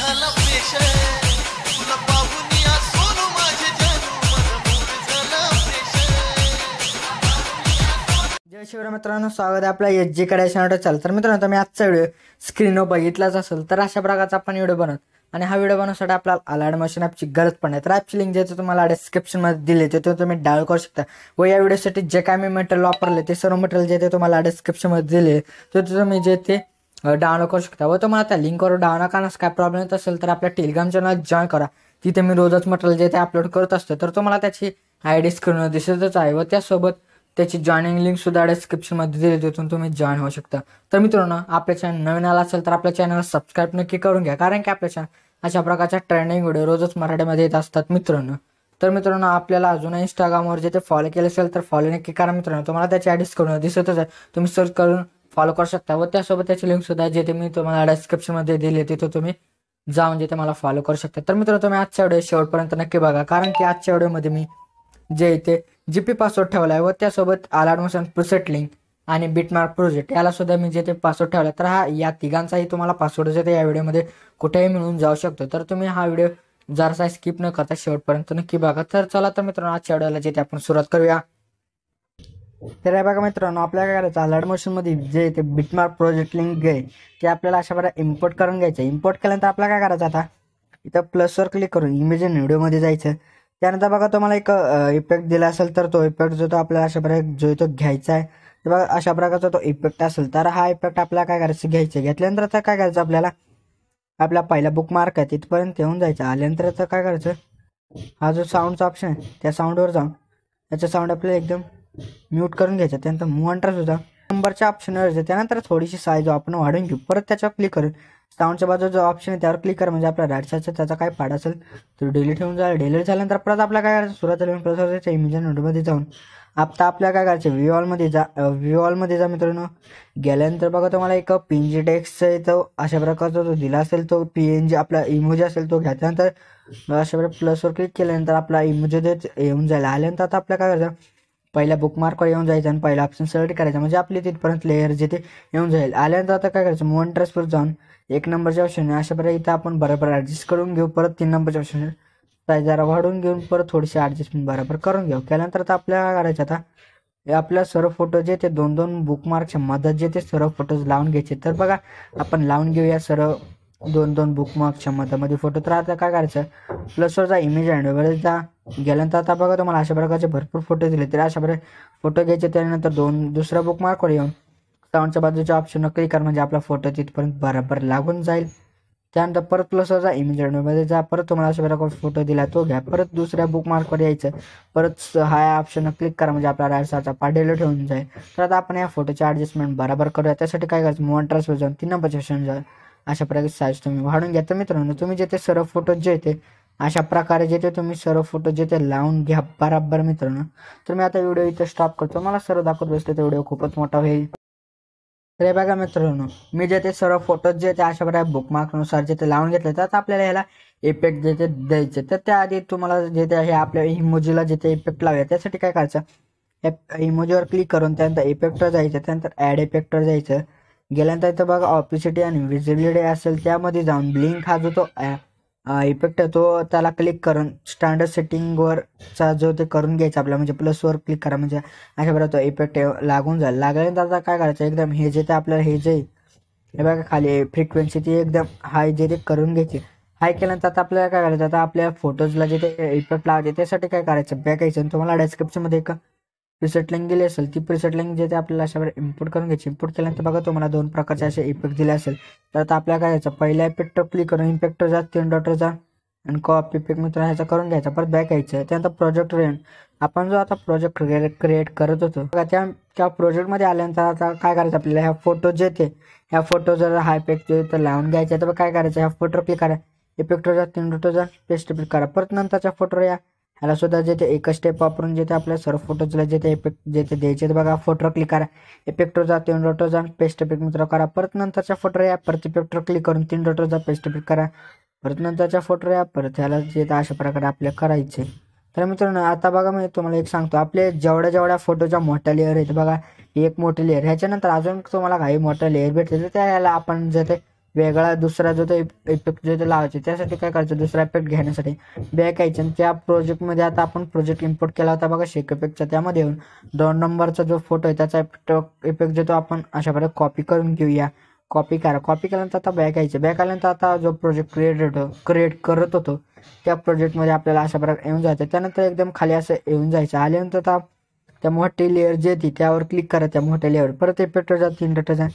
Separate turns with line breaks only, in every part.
झाला प्रेशर तुला पाहून या सोनू माझे जानू माझा मूड झाला प्रेशर।
जय शिवराय मित्रांनो, स्वागत आहे आपल्या एच कडे चॅनलवर. चाल तर मित्रांनो, तुम्ही आजचा व्हिडिओ स्क्रीनवर बघितलाच असेल. तर अशा प्रकारचा आपण व्हिडिओ बनवत आणि हा व्हिडिओ बनवण्यासाठी आपल्याला अलाइटमोशन ॲपची गरज पडणार. तर ॲपची लिंक जे तुम्हाला डिस्क्रिप्शनमध्ये दिले ते तुम्ही डाउनलोड करू शकता. व या व्हिडिओसाठी जे काय मी मटेरियल वापरले ते सर्व मटेरियल जे ते तुम्हाला डिस्क्रिप्शनमध्ये दिले ते तुम्ही जे ते डाउनलोड करू शकता. व तुम्हाला त्या लिंकवर डाउनलोड करण्यास काय प्रॉब्लेम येत असेल तर आपल्या टेलिग्राम चॅनल जॉईन करा. तिथे मी रोजच मटेरियल जे ते अपलोड करत असतो. तर तुम्हाला त्याची ID स्क्रीनवर दिसतच आहे व त्यासोबत त्याची जॉईनिंग लिंक सुद्धा डिस्क्रिप्शनमध्ये दिली, तिथून तुम्ही जॉईन होऊ शकता. तर मित्रांनो, आपल्या चॅनल नवीन आला असेल तर आपल्या चॅनलला सबस्क्राईब नक्की करून घ्या, कारण की आपल्या चॅनल अशा प्रकारच्या ट्रेंडिंग व्हिडिओ रोजच मराठीमध्ये येत असतात मित्रांनो. तर मित्रांनो, आपल्याला अजून इंस्टाग्रामवर जे ते फॉलो केलं असेल तर फॉलो नक्की करा मित्रांनो. तुम्हाला त्याची ID स्क्रीनवर दिसतच आहे, तुम्ही सर्च करून फॉलो करू शकता. व त्यासोबत त्याची लिंक सुद्धा जे ते मी तुम्हाला डिस्क्रिप्शनमध्ये दिली तिथे तुम्ही जाऊन जे ते मला फॉलो करू शकता. तर मित्रांनो, तुम्ही आजच्या व्हिडिओ शेवटपर्यंत नक्की बघा, कारण की आजच्या व्हिडिओमध्ये मी जे इथे GP पासवर्ड ठेवला आहे व त्यासोबत अलाइटमोशन प्रीसेट लिंक आणि बिटमार्क प्रोजेक्ट याला सुद्धा मी जे ते पासवर्ड ठेवला. तर हा या तिघांचाही तुम्हाला पासवर्ड जे ते या व्हिडिओमध्ये कुठेही मिळून जाऊ शकतो. तर तुम्ही हा व्हिडिओ जरासा स्किप न करता शेवटपर्यंत नक्की बघा. तर चला तर मित्रांनो, आजच्या व्हिडिओला जे ते आपण सुरुवात करूया. तर हे बघा मित्रांनो, आपल्याला काय करायचं, अलाइटमोशनमध्ये जे ते बिटमार्क प्रोजेक्ट लिंक आहे ते आपल्याला अशा प्रकारे इम्पोर्ट करून घ्यायचं. इम्पोर्ट केल्यानंतर आपल्याला काय करायचं, आता इथं प्लसवर क्लिक करून इमेज इन व्हिडिओमध्ये जायचं. त्यानंतर बघा तुम्हाला एक इफेक्ट दिला असेल तर तो इफेक्ट जो तो आपल्याला अशा प्रकारे जो तो घ्यायचा आहे. तर बघा अशा प्रकारचा तो इफेक्ट असेल तर हा इफेक्ट आपल्याला काय करायचं, घ्यायचं. घेतल्यानंतर आता काय करायचं, आपल्याला आपला पहिला बुकमार्क आहे तिथपर्यंत येऊन जायचं. आल्यानंतर आता काय करायचं, हा जो साऊंडचा ऑप्शन आहे त्या साऊंडवर जाऊन त्याचा साऊंड आपल्याला एकदम म्यूट करून घ्यायचा. त्यानंतर मूव अंटर सुद्धा नंबरच्या ऑप्शनवर जायचं. त्यानंतर थोडीशी साईज आपण वाढवून घेऊ. परत त्याच्यावर क्लिक करून साऊंडच्या बाजूचा जो ऑप्शन आहे त्यावर क्लिक करा, म्हणजे आपल्या राईट साईडचा त्याचा काय पाड असेल तो डिलीट होऊन जाईल. डिलीट झाल्यानंतर परत आपल्याला काय करायचं, सुरुवातीला प्लस इमेज नोटमध्ये जाऊन आता आपल्याला काय करायचं, व्ह्यू ऑलमध्ये जा मित्रांनो. गेल्यानंतर बघा तुम्हाला एक PNG टेक्स्टचा तो अशा प्रकारचा जो दिला असेल तो PNG आपला इमोजी असेल तो घ्या. त्यानंतर अशा प्रकारे प्लसवर क्लिक केल्यानंतर आपला इमोजी येऊन जाईल. आल्यानंतर आता आपल्याला काय करायचं, पहिल्या बुकमार्कवर येऊन जायचं आणि पहिला ऑप्शन सिलेक्ट करायचा, म्हणजे आपली तिथपर्यंत लेअर जे ते येऊन जाईल. आल्यानंतर आता काय करायचं, मूव ट्रेसवर जाऊन 1 नंबरच्या ऑप्शन आहे अशा प्रकारे इथं आपण बरोबर ॲडजस्ट करून घेऊ. परत 3 नंबरच्या ऑप्शन साईज जरा वाढवून घेऊन परत थोडीशी ॲडजस्टमेंट बरोबर करून घेऊ. केल्यानंतर आता आपल्याला काय करायचं, आता आपल्या सर्व फोटो जे ते 2-2 बुकमार्कच्या मदत जे ते सर्व फोटोज लावून घ्यायचे. तर बघा आपण लावून घेऊया सर्व 2-2 बुकमार्कच्या मधामध्ये फोटो. तर आता काय करायचं, प्लसवर जा, इमेज अँडवर जा. गेल्यानंतर आता बघा तुम्हाला अशा प्रकारचे भरपूर फोटो दिले, तर अशा प्रकारे फोटो घ्यायचे. त्यानंतर दुसऱ्या बुकमार्कवर येऊन साऊंडच्या बाजूच्या ऑप्शनवर क्लिक कर, म्हणजे आपला फोटो तिथपर्यंत बरोबर लागून जाईल. त्यानंतर परत प्लसवर जा, इमेज अँडमध्ये जा. परत तुम्हाला अशा प्रकारे फोटो दिला तो घ्या. परत दुसऱ्या बुकमार्कवर यायचं, परत हा ऑप्शनवर क्लिक करा, म्हणजे आपला राईट साईडचा पार्ट डिलीट होऊन जाईल. तर आता आपण या फोटोची ॲडजस्टमेंट बरोबर करूया. त्यासाठी काय करायचं, मूव ट्रेसवर जाऊन 3 नंबरच्या ऑप्शन जा. अशा प्रकारे साईज तुम्ही वाढून घ्या. तर मित्रांनो, तुम्ही जे ते सर्व फोटो जे ते अशा प्रकारे जे ते तुम्ही सर्व फोटो जे ते लावून घ्या बरोबर मित्रांनो. तर मी आता व्हिडिओ इथं स्टॉप करतो, मला सर्व दाखवत बसले तर व्हिडिओ खूपच मोठा होईल. तर हे बघा मित्रांनो, मी जे ते सर्व फोटोज जे ते अशा प्रकारे बुकमार्कनुसार जे ते लावून घेतले, तर आता आपल्याला ह्याला इफेक्ट जे ते द्यायचे. तर त्याआधी तुम्हाला जे ते हे आपल्या इमोजीला जे ते इफेक्ट लावूया. त्यासाठी काय करायचं, या इमोजीवर क्लिक करून त्यानंतर इफेक्टवर जायचं. त्यानंतर ॲड इफेक्टवर जायचं. गेल्यानंतर इथं बघा ऑपिसिटी आणि व्हिजिबिलिटी असेल त्यामध्ये जाऊन ब्लिंक हा जो तो इफेक्ट आहे तो त्याला क्लिक करून स्टँडर्ड सेटिंगवरचा जो ते करून घ्यायचा आपल्याला, म्हणजे प्लसवर क्लिक करा, म्हणजे अशा प्रकारे तो इफेक्ट लागून जाईल. लागल्यानंतर आता काय करायचं, एकदम हे जे ते आपल्याला हे जे हे बघा खाली फ्रिक्वेन्सी ती एकदम हाय जे ते करून घ्यायची. हाय केल्यानंतर आता आपल्याला काय करायचं, आता आपल्या फोटोजला जे ते इफेक्ट लावायचे त्यासाठी काय करायचं, बॅक यायचं. तुम्हाला डिस्क्रिप्शनमध्ये एक प्रीसेट लिंक दिली असेल, ती प्रीसेट लिंक जे ते आपल्याला अशा प्रकारे इम्पोर्ट करून घ्यायची. इम्पोर्ट केल्यानंतर बघा तुम्हाला 2 प्रकारचे असे इफेक्ट दिले असेल. तर आता आपल्याला काय करायचं, पहिल्या इफेक्टवर क्लिक करून इफेक्टवर जा, 3 डॉटवर जा आणि कॉपी इफेक्ट मित्रांनो ह्याचा करून घ्यायचा. परत बॅक यायचं. त्यानंतर प्रोजेक्ट आपण जो आता प्रोजेक्ट क्रिएट करत होतो त्या प्रोजेक्टमध्ये आल्यानंतर आता काय करायचं, आपल्याला ह्या फोटो जे ते ह्या फोटो जर हा इफेक्ट तर लावून घ्यायचा. तर काय करायचं, ह्या फोटोवर क्लिक करा, इफेक्टवर जा, 3 डॉटवर जा, पेस्ट क्लिक करा. परत नंतरच्या फोटोवर या, ह्याला सुद्धा जे ते एकच स्टेप वापरून जे ते आपल्या सर्व फोटोजला जे ते इफेक्ट जे ते द्यायचे. बघा फोटोवर क्लिक करा, इफेक्टवर जा, 3 डॉटवर जा, पेस्ट इफेक्ट मित्र करा. परत नंतरच्या फोटोवर या, परत इफेक्टवर क्लिक करून 3 डॉटवर जा, पेस्ट इफेक्ट करा. परत नंतरच्या फोटोवर या, परत ह्याला जे अशा प्रकारे आपल्याला करायचे. तर मित्रांनो, आता बघा मी तुम्हाला एक सांगतो, आपले जेवढ्या फोटोच्या मोठ्या लेअर आहेत बघा, ही एक मोठी लेअर, ह्याच्यानंतर अजून तुम्हाला काही मोठा लेअर भेटले तर त्याला आपण जे ते वेगळा दुसरा जो तो इफेक्ट जो तो लावायचा, त्यासाठी काय करायचं, दुसरा इफेक्ट घेण्यासाठी बॅक यायचं आणि त्या प्रोजेक्टमध्ये आता आपण प्रोजेक्ट इम्पोर्ट केला होता बघा शेक इफेक्टचा, त्यामध्ये येऊन 2 नंबरचा जो फोटो आहे त्याचा इफेक्ट जो तो आपण अशा प्रकारे कॉपी करून घेऊया. कॉपी केल्यानंतर आता बॅक यायचं. बॅक आल्यानंतर आता जो प्रोजेक्ट क्रिएट करत होतो त्या प्रोजेक्टमध्ये आपल्याला अशा प्रकारे येऊन जायचं. त्यानंतर एकदम खाली असं येऊन जायचं. आल्यानंतर आता त्या मोठी लेअर जी ती त्यावर क्लिक करा, त्या मोठ्या लेअर परत इफेक्टवर जा, 3 डॉटचा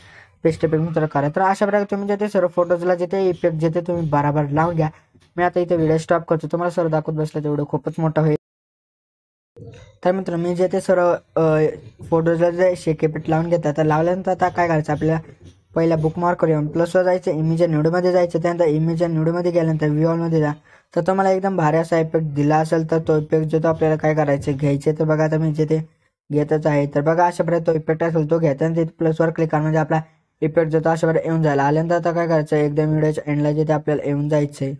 पेस्ट इफेक्ट मित्र करा. तर अशा प्रकारे तुम्ही जे ते सर्व फोटोजला जे ते इफेक्ट जे ते तुम्ही बराबर लावून घ्या. मी आता इथे व्हिडिओ स्टॉप करतो, तुम्हाला सर्व दाखवत बसलं तेवढं खूपच मोठा होईल. तर मित्र मी जे ते सर्व फोटोजला जे शेक इफेक्ट लावून घेतात, तर लावल्यानंतर आता काय करायचं, आपल्याला पहिला बुकमार्कवर येऊन प्लसवर जायचं, इमेज अँड न्यूडमध्ये जायचं. त्यानंतर इमेज अँड न्यूडमध्ये गेल्यानंतर व्ह्यू ऑलमध्ये जा. तर तुम्हाला एकदम भारी असा इफेक्ट दिला असेल तर तो इफेक्ट जो तो आपल्याला काय करायचं, घ्यायचे. तर बघा आता मी जे ते घेतच आहे. तर बघा अशा प्रकारे तो इफेक्ट असेल तो घ्यायचा आणि तिथे प्लसवर क्लिक करा, म्हणजे आपला इफेक्ट जो तो अशा प्रकारे येऊन जायला. आल्यानंतर आता काय करायचं, एकदम व्हिडिओच्या एंडला जे ते आपल्याला येऊन जायचं आहे.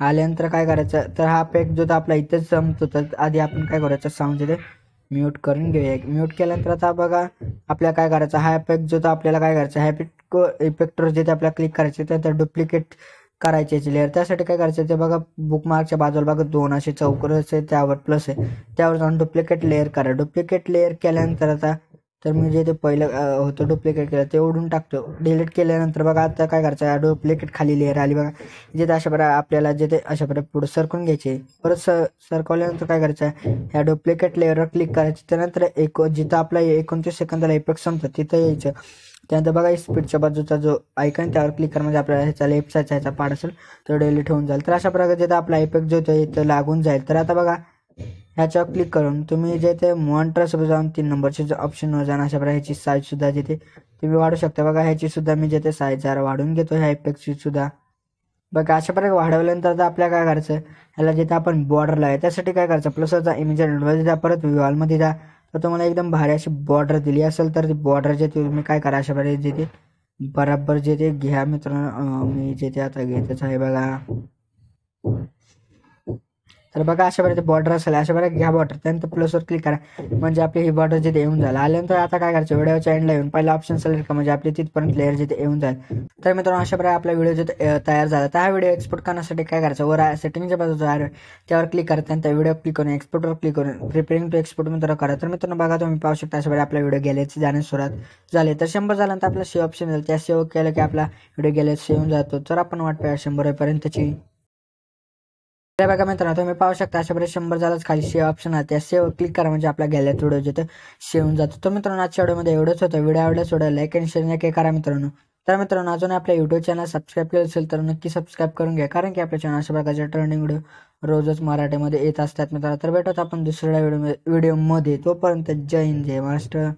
आल्यानंतर काय करायचं, तर हा इफेक्ट जो तो आपला इथेच संपतो. तर आधी आपण काय करायचं, साऊंड जे ते म्यूट करून घेऊया. म्यूट केल्यानंतर आता बघा आपल्याला काय करायचं, हा इफेक्ट जो तो आपल्याला काय करायचं, हा इफेक्टवर जे ते आपल्याला क्लिक करायचे, त्यानंतर डुप्लिकेट करायची याची लेअर. त्यासाठी काय करायचं, ते बघा बुकमार्कच्या बाजूला बघा 2 असे चौकोन आहे, त्यावर प्लस आहे, त्यावर जाऊन डुप्लिकेट लेअर करा. डुप्लिकेट लेअर केल्यानंतर आता तर मी जे ते पहिलं होतं डुप्लिकेट केलं ते ओढून टाकतो. डिलीट केल्यानंतर बघा आता काय करायचं, डुप्लिकेट खाली लेअर आली बघा, जे ते अशा प्रकारे आपल्याला जे ते अशा प्रकारे पुढे सरकून घ्यायचे. परत सरकवल्यानंतर काय करायचं, ह्या डुप्लिकेट लेअरवर क्लिक करायचं. त्यानंतर जिथं आपला 29 सेकंदाला इफेक्ट संपतो तिथं यायचं. त्यानंतर बघा स्पीडच्या बाजूचा जो आयकॉन त्यावर क्लिक करा, म्हणजे आपल्याला ह्याचा लेफ्ट साईडचा ह्याचा पार्ट असेल तर डिलीट होऊन जाईल. तर अशा प्रकारे जे आपला इफेक्ट जो तो इथं लागून जाईल. तर आता बघा ह्याच्यावर क्लिक करून तुम्ही जे ते मॉनिटरसोबत जाऊन 3 नंबरचे जो ऑप्शनवर जाऊन अशा प्रकारे ह्याची साईज सुद्धा जे ते तुम्ही वाढू शकता. बघा ह्याची सुद्धा मी जे ते साईज जरा वाढून घेतो, ह्या इफेक्टची सुद्धा. बघा अशा प्रकारे वाढवल्यानंतर तर आपल्याला काय करायचं, ह्याला जिथे आपण बॉर्डरला आहे त्यासाठी काय करायचं, प्लसचा इमेज मध्ये जा, परत वॉलमध्ये जा. तर तुम्हाला एकदम भारी अशी बॉर्डर दिली असेल तर ती बॉर्डर जे तुम्ही काय करा, अशा प्रकारे जे ते बराबर जे ते घ्या मित्रांनो. मी जे ते आता घेतच आहे बघा. तर बघा अशा प्रकारे बॉर्डर असेल, अशा प्रकारे घ्या बॉर्डर. त्यानंतर प्लसवर क्लिक करा, म्हणजे आपली ही बॉर्डर जिथे येऊन जाईल. आल्यानंतर आता काय करायचं, व्हिडिओच्या एंडला येऊन पहिला ऑप्शन सिलेक्ट करा, म्हणजे आपली तिथपर्यंत लेअर जिथे येऊन जाईल. तर मित्रांनो अशा प्रकारे आपला व्हिडिओ जिथे तयार झाला. तर हा व्हिडिओ एक्सपोर्ट करण्यासाठी काय करायचं, वर सेटिंगच्या बाजूचा त्यावर क्लिक करा, त्यानंतर व्हिडिओ क्लिक करून एक्सपोर्टवर क्लिक करून प्रिपेअरिंग टू एक्सपोर्ट मित्र करा. तर मित्रांनो बघा तुम्ही पाहू शकता अशा प्रकारे आपला व्हिडिओ गॅलरीची जाण्यास सुरुवात झाली. तर 100 झाल्यानंतर आपला सेव्ह ऑप्शन येईल, त्या सेव्ह केलं की आपला व्हिडिओ गॅलरी येऊन जातो. तर आपण वाट पाहूया 100 पर्यंतची. तर बघा मित्रांनो तुम्ही पाहू शकता अशा प्रकारे 100 झालाच, खाली सेव्ह ऑप्शन आहे, त्या सेव्ह क्लिक करा, म्हणजे आपल्या गॅलरीत व्हिडिओ जिथे सेव्ह होऊन जातो. तर मित्रांनो आजच्या व्हिडिओमध्ये एवढंच होतं. व्हिडिओ आवडल्यास व्हिडिओ लाईक आणि शेअर नक्की करा मित्रांनो. तर मित्रांनो अजून आपल्या युट्यूब चॅनल सबस्क्राईब केलं असेल तर नक्की सबस्क्राईब करून घ्या, कारण की आपल्या चॅनल अशा प्रकारचे ट्रेंडिंग व्हिडिओ रोजच मराठीमध्ये येत असतात मित्रांनो. तर भेटत आपण दुसऱ्या व्हिडिओमध्ये. तोपर्यंत जय हिंद जय महाराष्ट्र.